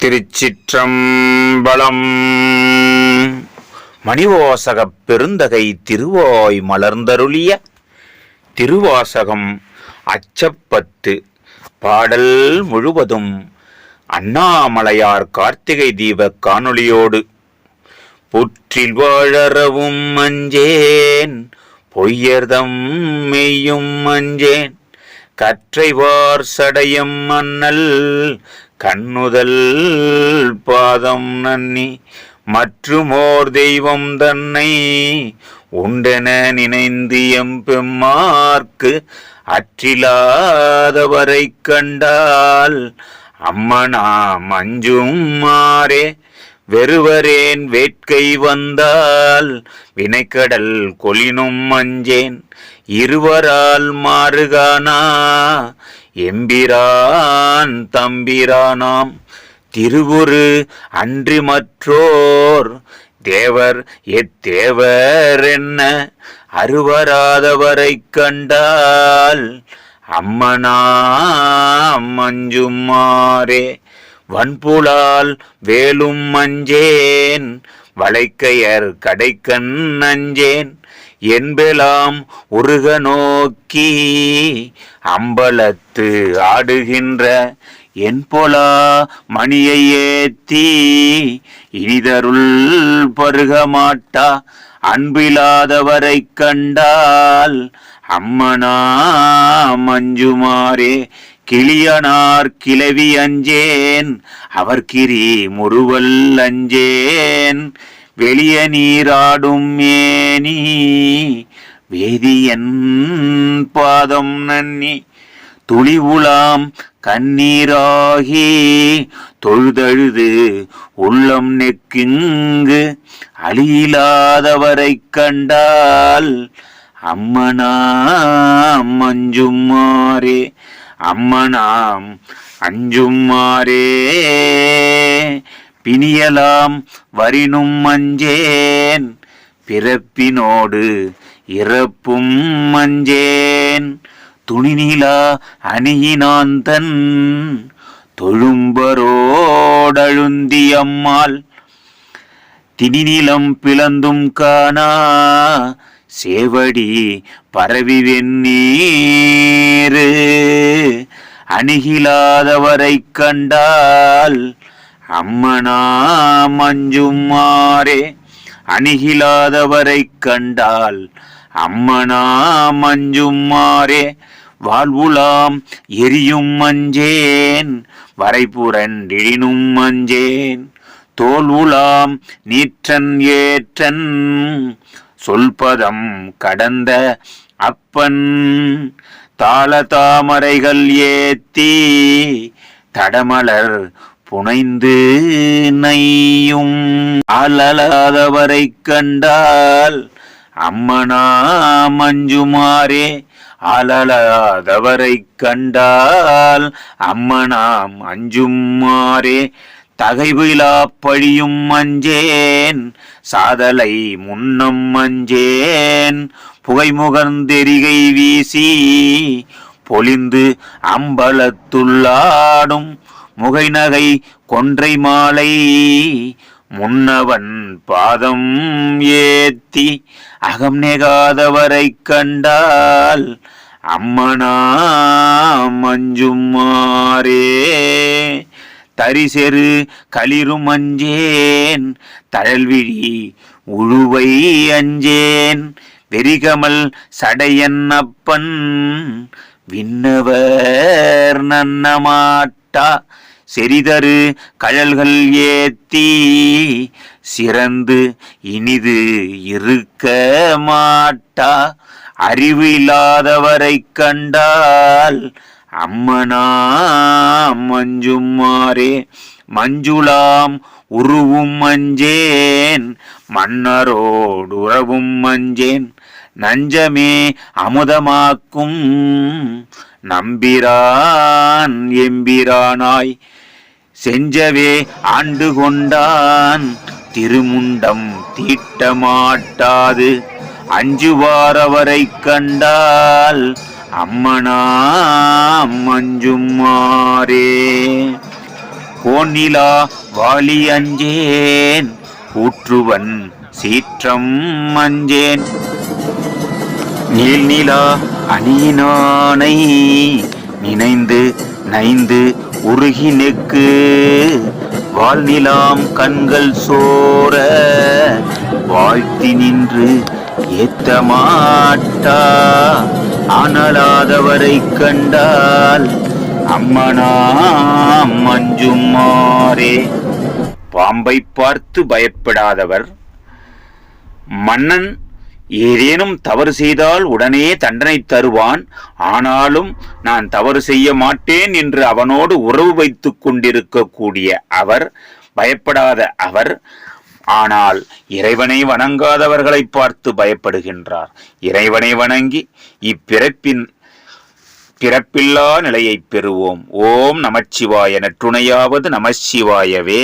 திருச்சிற்றம்பலம். மணிவாசகப் பெருந்தகை திருவாய் மலர்ந்தருளிய திருவாசகம் அச்சப்பத்து. பாடல் முழுவதும் அண்ணாமலையார் கார்த்திகை தீப காணொளியோடு. புற்றில் வாழறவும் அஞ்சேன், பொய்யர்தம் மெய்யும் அஞ்சேன், கற்றைவார் சடையம் மன்னல் கண்ணுதல் பாதம் நன்னி, மற்றுமோர் தெய்வம் தன்னை உண்டென நினைந்து எம்பெம்மார்க்கு அற்றிலாதவரை கண்டால் அம்மனாம் அஞ்சும் மாறே. வெறுவரேன் வேட்கை வந்தால் வினைக்கடல் கொலினும் அஞ்சேன், இருவரால் மாறுகானா எம்பிரான் தம்பிரானாம். திருவுரு அன்றி மற்றோர் தேவர் எத்தேவர் என்ன, அருவராதவரை கண்டால் அம்மனாம் அஞ்சும் மாறே. வன்புலால் வேலும் அஞ்சேன், வளைக்கையர் கடைக்கண் அஞ்சேன், என்பெலாம் உருக நோக்கி அம்பலத்து ஆடுகின்ற என்பொலா மணியை ஏத்தி இனிதருள் பருக மாட்டா அன்பிலாதவரை கண்டால் அம்மனாம் அஞ்சுமாறே. கிளியனார் கிளவி அஞ்சேன், அவர் கிரி முறுவல் அஞ்சேன், வெளிய நீராடும் மேனி வேதியன் பாதம் நன்னி, துளிவுலாம் கண்ணீராகி தொழுதழுது உள்ளம் நெக்கிங்கு அழியிலாதவரை கண்டால் அம்மனாம் அஞ்சும் மாறே. அம்மனாம் அஞ்சும் மாறே. பிணியலாம் வரினும் அஞ்சேன், பிறப்பினோடு இறப்பும் அஞ்சேன், துணிநிலா அணியினாந்தன் தொழும்பரோடழுந்தி அம்மாள் திணிநிலம் பிளந்தும் காணா சேவடி பரவி வெந்நீரு அணுகிலாதவரை கண்டால் அம்மனாம் அஞ்சும் மாறே. அணுகிலாதவரை கண்டால் அம்மனாம் அஞ்சும் மாறே. வாழ்வுலாம் எரியும் அஞ்சேன், வரைபுரண்டிடினும் அஞ்சேன், தோல்வுலாம் நீற்றன் ஏற்றன் சொல்பதம் கடந்த அப்பன், தாள தாமரைகள் ஏத்தி தடமலர் புனைந்து நையும் அலலாதவரை கண்டால் அம்மனாம் அஞ்சுமாறே. அலலாதவரை கண்டால் அம்மனாம் அஞ்சும் மாறே. தகைவிழா பழியும் அஞ்சேன், சாதலை முன்னம் அஞ்சேன், புகைமுகர்ந்தெரிகை வீசி பொலிந்து அம்பலத்துள்ளாடும் முகைநகை கொன்றை மாலை முன்னவன் பாதம் ஏத்தி அகம் நெகாதவரை கண்டால் அம்மனாம் அஞ்சும் மாறே. தரிசெரு களிரும் அஞ்சேன், தழல்விழி உழுவை அஞ்சேன், வெறிகமல் சடையன் அப்பன் விண்ணவர் நன்னமாட்டா செறிதரு கழல்கள் ஏத்தி சிறந்து இனிது இருக்க மாட்டா அறிவு இல்லாதவரை கண்டால் அம்மனாம் அஞ்சும் மாறே. மஞ்சுளாம் உருவும் அஞ்சேன், மன்னரோடு உறவும் அஞ்சேன், நஞ்சமே அமுதமாக்கும் நம்பிரான் எம்பிரானாய் செஞ்சவே ஆண்டு கொண்டான் திருமுண்டம் தீட்டமாட்டாது அஞ்சுவாரவரை கண்டால் அம்மனாம் அஞ்சும் மாறே. கோநிலா வாலி அஞ்சேன் ஊற்றுவன் சீற்றம் அஞ்சேன் நீல்நிலா அணியினானை நினைந்து நைந்து உருகி நெக்கு வாழ்நிலாம் கண்கள் சோர வாழ்த்தி நின்று ஏத்தமாட்டா ஆனலாதவரை கண்டால் அம்மனாம் மஞ்சுமாறே. பாம்பை பார்த்து பயப்படாதவர் மன்னன் ஏதேனும் தவறு செய்தால் உடனே தண்டனை தருவான். ஆனாலும் நான் தவறு செய்ய மாட்டேன் என்று அவனோடு உறவு வைத்துக் கொண்டிருக்கக்கூடிய அவர், பயப்படாத அவர், ஆனால் இறைவனை வணங்காதவர்களை பார்த்து பயப்படுகின்றார். இறைவனை வணங்கி பிறப்பில்லா நிலையை பெறுவோம். ஓம் நமச்சிவாய. நற்றுணையாவது நமசிவாயவே.